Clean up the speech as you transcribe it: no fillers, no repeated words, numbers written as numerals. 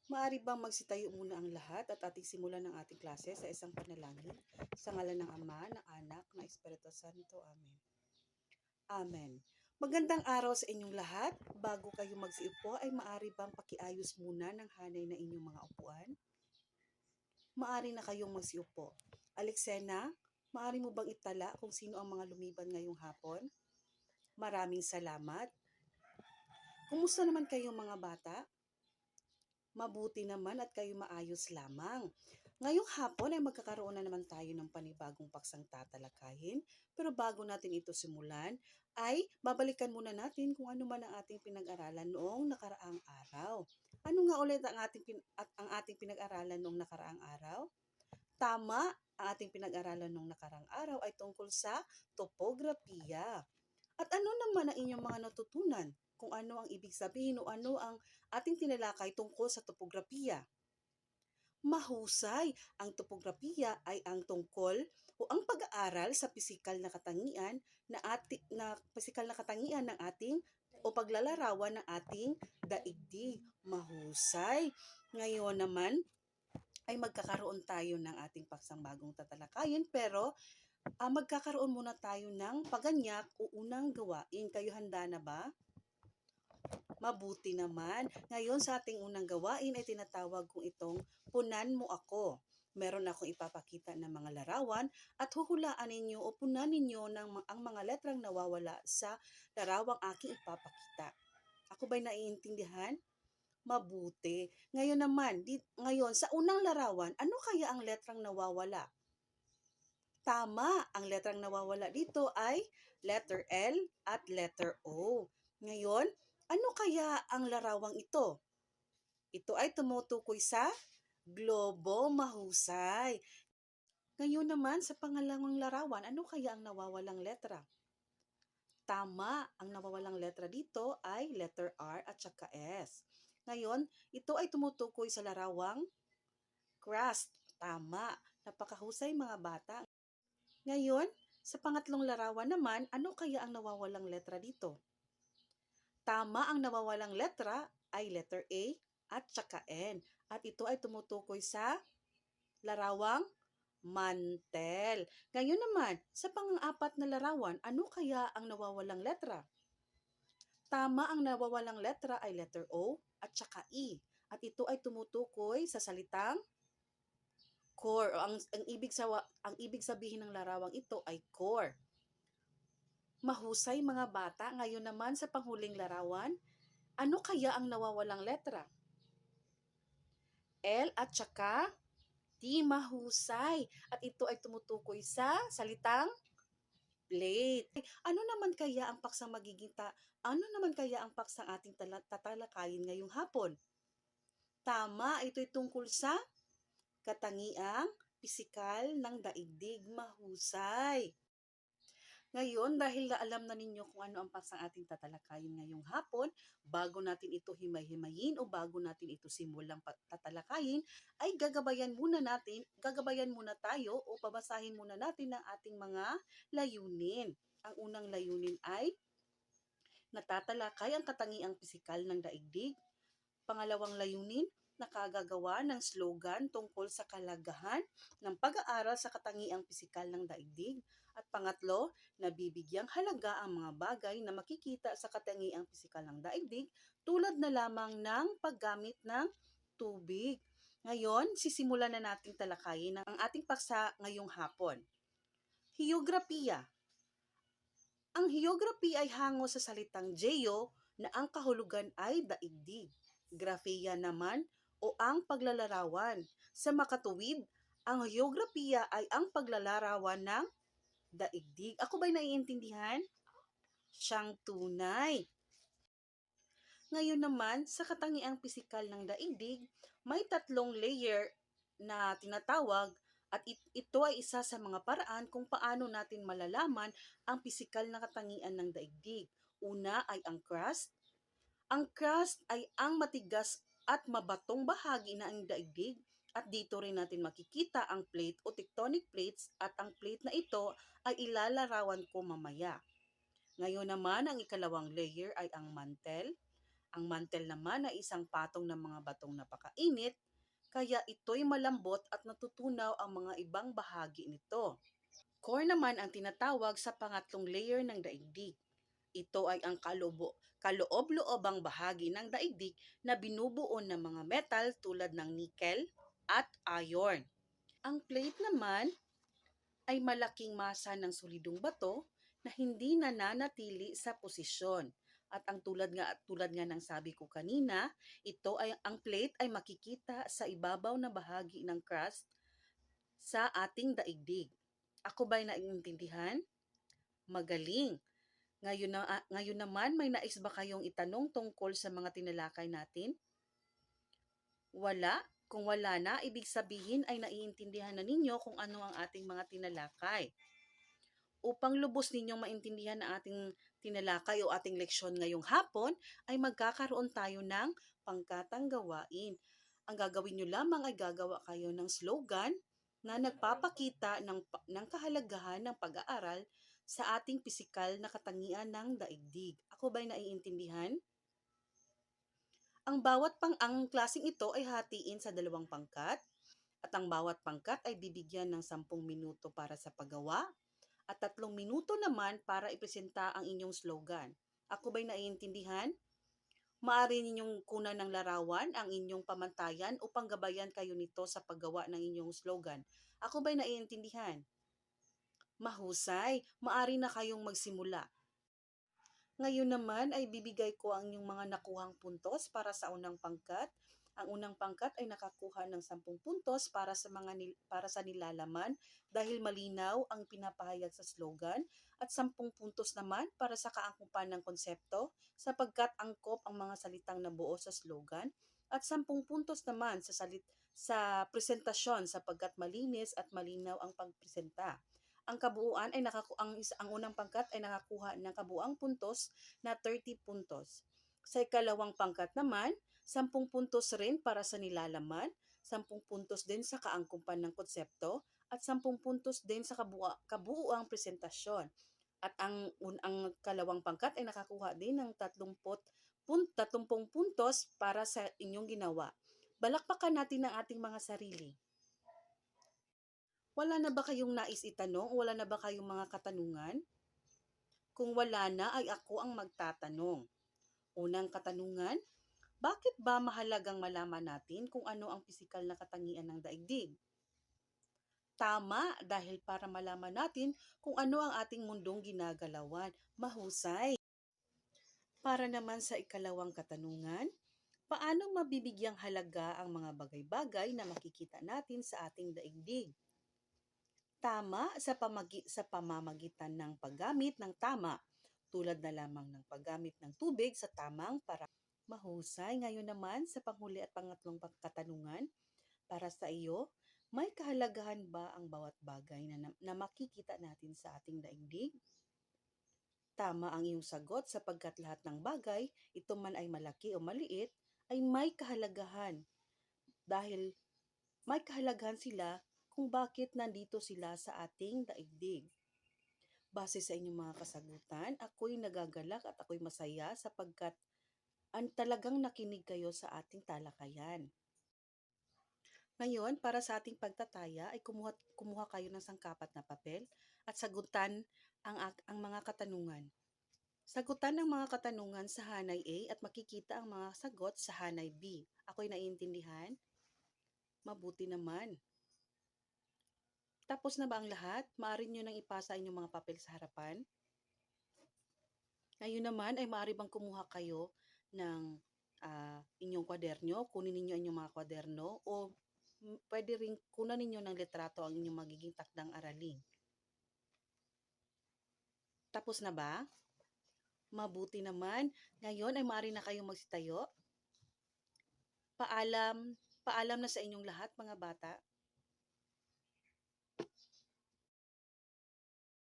Maaari bang magsitayo muna ang lahat at ating simulan ng ating klase sa isang panalangin? Sa ngalan ng Ama, ng Anak, ng Espiritu Santo. Amen. Amen. Magandang araw sa inyong lahat. Bago kayo magsiupo ay maaari bang pakiayos muna ng hanay na inyong mga upuan? Maaari na kayong magsiupo. Alexena, maaari mo bang itala kung sino ang mga lumiban ngayong hapon? Maraming salamat. Kumusta naman kayong mga bata? Mabuti naman at kayo maayos lamang. Ngayong hapon ay magkakaroon na naman tayo ng panibagong paksang tatalakayin. Pero bago natin ito simulan, ay babalikan muna natin kung ano man ang ating pinag-aralan noong nakaraang araw. Ano nga ulit ang ating pinag-aralan noong nakaraang araw? Tama, ang ating pinag-aralan noong nakaraang araw ay tungkol sa topografiya. At ano naman ang inyong mga natutunan? Kung ano ang ibig sabihin o ano ang ating tinalakay tungkol sa topografiya. Mahusay, ang topografiya ay ang tungkol o ang pag-aaral sa pisikal na katangian ng ating o paglalarawan ng ating daigdig. Mahusay. Ngayon naman ay magkakaroon tayo ng ating paksang bagong tatalakayin pero magkakaroon muna tayo ng paganyak o unang gawain. Kayo handa na ba? Mabuti naman. Ngayon sa ating unang gawain ay tinatawag kong itong punan mo ako. Meron akong ipapakita ng mga larawan at huhulaan ninyo o punan ninyo ang mga letrang nawawala sa larawang aking ipapakita. Ako ba'y naiintindihan? Mabuti. Ngayon naman, ngayon sa unang larawan, ano kaya ang letrang nawawala? Tama, ang letrang nawawala dito ay letter L at letter O. Ngayon, ano kaya ang larawang ito? Ito ay tumutukoy sa globo. Mahusay. Ngayon naman, sa pangalawang larawan, ano kaya ang nawawalang letra? Tama, ang nawawalang letra dito ay letter R at saka S. Ngayon, ito ay tumutukoy sa larawang crust. Tama, napakahusay mga bata. Ngayon, sa pangatlong larawan naman, ano kaya ang nawawalang letra dito? Tama, ang nawawalang letra ay letter A at saka N. At ito ay tumutukoy sa larawang mantel. Ngayon naman, sa pang-apat na larawan, ano kaya ang nawawalang letra? Tama, ang nawawalang letra ay letter O at saka E. At ito ay tumutukoy sa salitang core. Ang ibig sabihin ng larawang ito ay core. Mahusay mga bata. Ngayon naman sa panghuling larawan, ano kaya ang nawawalang letra? L at saka T. Mahusay. At ito ay tumutukoy sa salitang plate. Ano naman kaya ang paksang ating tatalakayin ngayong hapon? Tama, ito'y tungkol sa katangiang pisikal ng daigdig. Mahusay. Ngayon, dahil alam na ninyo kung ano ang paksang ating tatalakayin ngayong hapon, bago natin ito himay-himayin o bago natin ito simulang tatalakayin, ay gagabayan muna tayo o babasahin muna natin ang ating mga layunin. Ang unang layunin ay natatalakay ang katangiang pisikal ng daigdig. Pangalawang layunin, nakagagawa ng slogan tungkol sa kalagahan ng pag-aaral sa katangiang pisikal ng daigdig. At pangatlo, nabibigyang halaga ang mga bagay na makikita sa katangiang pisikal ng daigdig tulad na lamang ng paggamit ng tubig. Ngayon, sisimulan na nating talakayin ang ating paksa ngayong hapon. Heograpiya. Ang heograpiya ay hango sa salitang geo na ang kahulugan ay daigdig. Grafiya naman o ang paglalarawan. Sa makatuwid, ang heograpiya ay ang paglalarawan ng daigdig. Ako ba'y naiintindihan? Siyang tunay. Ngayon naman, sa katangiang pisikal ng daigdig, may tatlong layer na tinatawag at ito ay isa sa mga paraan kung paano natin malalaman ang pisikal na katangian ng daigdig. Una ay ang crust. Ang crust ay ang matigas at mabatong bahagi ng daigdig at dito rin natin makikita ang plate o tectonic plates at ang plate na ito ay ilalarawan ko mamaya. Ngayon naman, ang ikalawang layer ay ang mantle. Ang mantel naman ay isang patong ng mga batong napakainit, kaya ito'y malambot at natutunaw ang mga ibang bahagi nito. Core naman ang tinatawag sa pangatlong layer ng daigdig. Ito ay ang kaloob-loobang bahagi ng daigdig na binubuo ng mga metal tulad ng nickel at iron. Ang plate naman ay malaking masa ng solidong bato na hindi nananatili sa posisyon. At ang tulad nga ng sabi ko kanina, ang plate ay makikita sa ibabaw na bahagi ng crust sa ating daigdig. Ako ba'y naiintindihan? Magaling! Ngayon naman, may nais ba kayong itanong tungkol sa mga tinalakay natin? Wala? Kung wala na, ibig sabihin ay naiintindihan na ninyo kung ano ang ating mga tinalakay. Upang lubos ninyong maintindihan ang ating tinalakay o ating leksyon ngayong hapon, ay magkakaroon tayo ng pangkatang gawain. Ang gagawin nyo lamang ay gagawa kayo ng slogan na nagpapakita ng kahalagahan ng pag-aaral sa ating pisikal na katangian ng daigdig. Ako ba'y naiintindihan? Ang klaseng ito ay hatiin sa 2 pangkat at ang bawat pangkat ay bibigyan ng 10 minuto para sa paggawa at 3 minuto naman para ipresenta ang inyong slogan. Ako ba'y naiintindihan? Maaari ninyong kunan ng larawan ang inyong pamantayan upang gabayan kayo nito sa paggawa ng inyong slogan. Ako ba'y naiintindihan? Mahusay, maaari na kayong magsimula. Ngayon naman ay bibigay ko ang inyong mga nakuhang puntos para sa unang pangkat. Ang unang pangkat ay nakakuha ng 10 puntos para sa nilalaman dahil malinaw ang pinapahayag sa slogan at 10 puntos naman para sa kaangkupan ng konsepto sapagkat angkop ang mga salitang nabuo sa slogan at 10 puntos naman sa presentasyon sapagkat malinis at malinaw ang pagpresenta. Ang unang pangkat ay nakakuha ng kabuuang puntos na 30 puntos. Sa ikalawang pangkat naman, 10 puntos rin para sa nilalaman, 10 puntos din sa kaangkupan ng konsepto, at 10 puntos din sa kabuuang presentasyon. At ang kalawang pangkat ay nakakuha din ng 30 puntos para sa inyong ginawa. Balakpakan natin ang ating mga sarili. Wala na ba kayong nais itanong? Wala na ba kayong mga katanungan? Kung wala na ay ako ang magtatanong. Unang katanungan, bakit ba mahalagang malaman natin kung ano ang pisikal na katangian ng daigdig? Tama, dahil para malaman natin kung ano ang ating mundong ginagalawan. Mahusay. Para naman sa ikalawang katanungan, paano mabibigyang halaga ang mga bagay-bagay na makikita natin sa ating daigdig? Tama sa pamamagitan ng paggamit ng tama, tulad na lamang ng paggamit ng tubig sa tamang paraan. Mahusay. Ngayon naman sa panghuli at pangatlong katanungan, para sa iyo, may kahalagahan ba ang bawat bagay na makikita natin sa ating daigdig? Tama ang iyong sagot sapagkat lahat ng bagay, ito man ay malaki o maliit, ay may kahalagahan dahil may kahalagahan sila kung bakit nandito sila sa ating daigdig. Base sa inyong mga kasagutan, ako'y nagagalak at ako'y masaya sapagkat talagang nakinig kayo sa ating talakayan. Ngayon, para sa ating pagtataya ay kumuha kayo ng sangkapat na papel at sagutan ang mga katanungan. Sagutan ang mga katanungan sa hanay A at makikita ang mga sagot sa hanay B. Ako'y naiintindihan? Mabuti naman. Tapos na ba ang lahat? Maaari nyo nang ipasa inyong mga papel sa harapan. Ngayon naman ay maaari bang kumuha kayo ng inyong kwaderno, kunin ninyo ang inyong mga kwaderno o pwede rin kunan ninyo ng litrato ang inyong magiging takdang aralin. Tapos na ba? Mabuti naman. Ngayon ay maaari na kayong magsitayo. Paalam na sa inyong lahat mga bata.